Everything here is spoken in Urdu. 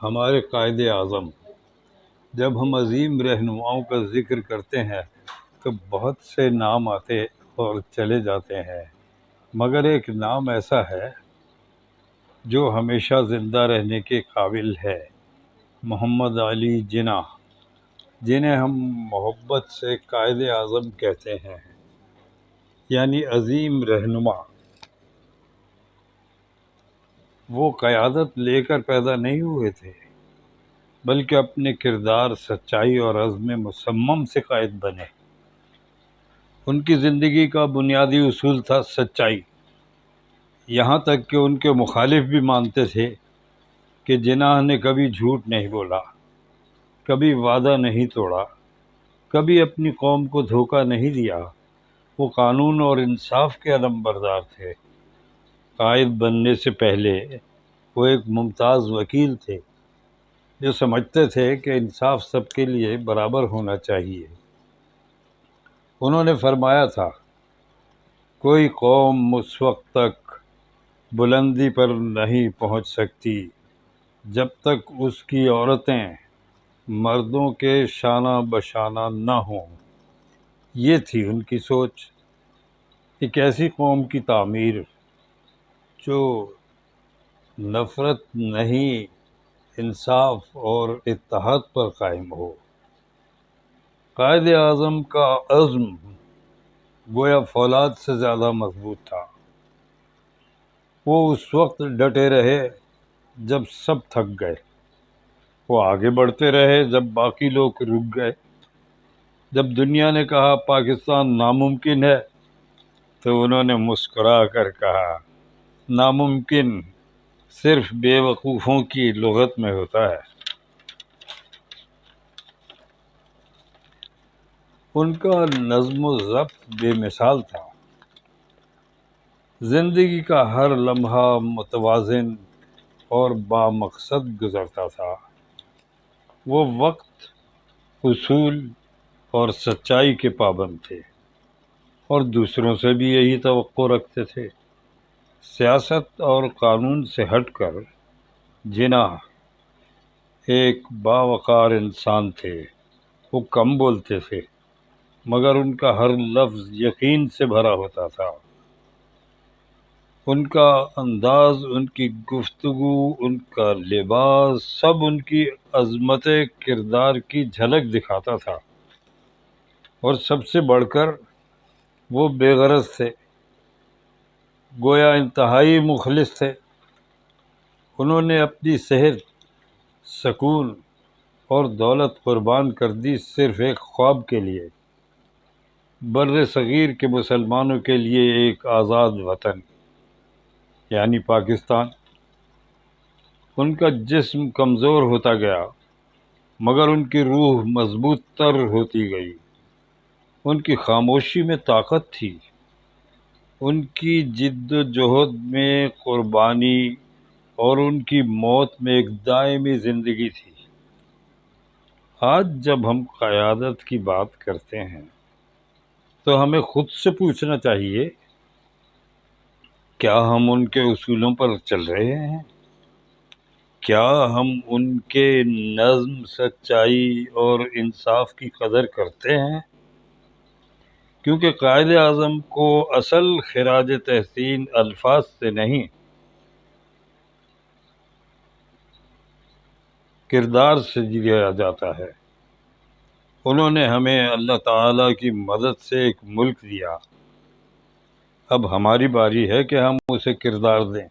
ہمارے قائد اعظم، جب ہم عظیم رہنماؤں کا ذکر کرتے ہیں تو بہت سے نام آتے اور چلے جاتے ہیں، مگر ایک نام ایسا ہے جو ہمیشہ زندہ رہنے کے قابل ہے، محمد علی جناح، جنہیں ہم محبت سے قائد اعظم کہتے ہیں، یعنی عظیم رہنما۔ وہ قیادت لے کر پیدا نہیں ہوئے تھے، بلکہ اپنے کردار، سچائی اور عزم مصمم سے قائد بنے۔ ان کی زندگی کا بنیادی اصول تھا سچائی، یہاں تک کہ ان کے مخالف بھی مانتے تھے کہ جناح نے کبھی جھوٹ نہیں بولا، کبھی وعدہ نہیں توڑا، کبھی اپنی قوم کو دھوکہ نہیں دیا۔ وہ قانون اور انصاف کے علمبردار تھے۔ قائد بننے سے پہلے وہ ایک ممتاز وکیل تھے جو سمجھتے تھے کہ انصاف سب کے لیے برابر ہونا چاہیے۔ انہوں نے فرمایا تھا، کوئی قوم اس وقت تک بلندی پر نہیں پہنچ سکتی جب تک اس کی عورتیں مردوں کے شانہ بشانہ نہ ہوں۔ یہ تھی ان کی سوچ، ایک ایسی قوم کی تعمیر جو نفرت نہیں، انصاف اور اتحاد پر قائم ہو۔ قائد اعظم کا عزم گویا فولاد سے زیادہ مضبوط تھا۔ وہ اس وقت ڈٹے رہے جب سب تھک گئے، وہ آگے بڑھتے رہے جب باقی لوگ رک گئے۔ جب دنیا نے کہا پاکستان ناممکن ہے تو انہوں نے مسکرا کر کہا، ناممکن صرف بے وقوفوں کی لغت میں ہوتا ہے۔ ان کا نظم و ضبط بے مثال تھا۔ زندگی کا ہر لمحہ متوازن اور بامقصد گزرتا تھا۔ وہ وقت، اصول اور سچائی کے پابند تھے، اور دوسروں سے بھی یہی توقع رکھتے تھے۔ سیاست اور قانون سے ہٹ کر جناح ایک باوقار انسان تھے۔ وہ کم بولتے تھے، مگر ان کا ہر لفظ یقین سے بھرا ہوتا تھا۔ ان کا انداز، ان کی گفتگو، ان کا لباس، سب ان کی عظمت کردار کی جھلک دکھاتا تھا۔ اور سب سے بڑھ کر وہ بے غرض تھے، گویا انتہائی مخلص تھے۔ انہوں نے اپنی صحت، سکون اور دولت قربان کر دی صرف ایک خواب کے لیے، بر صغیر کے مسلمانوں کے لیے ایک آزاد وطن، یعنی پاکستان۔ ان کا جسم کمزور ہوتا گیا، مگر ان کی روح مضبوط تر ہوتی گئی۔ ان کی خاموشی میں طاقت تھی، ان کی جد و جہد میں قربانی، اور ان کی موت میں ایک دائمی زندگی تھی۔ آج جب ہم قیادت کی بات کرتے ہیں تو ہمیں خود سے پوچھنا چاہیے، کیا ہم ان کے اصولوں پر چل رہے ہیں؟ کیا ہم ان کے نظم، سچائی اور انصاف کی قدر کرتے ہیں؟ کیونکہ قائد اعظم کو اصل خراج تحسین الفاظ سے نہیں، کردار سے دیا جاتا ہے۔ انہوں نے ہمیں اللہ تعالیٰ کی مدد سے ایک ملک دیا، اب ہماری باری ہے کہ ہم اسے کردار دیں۔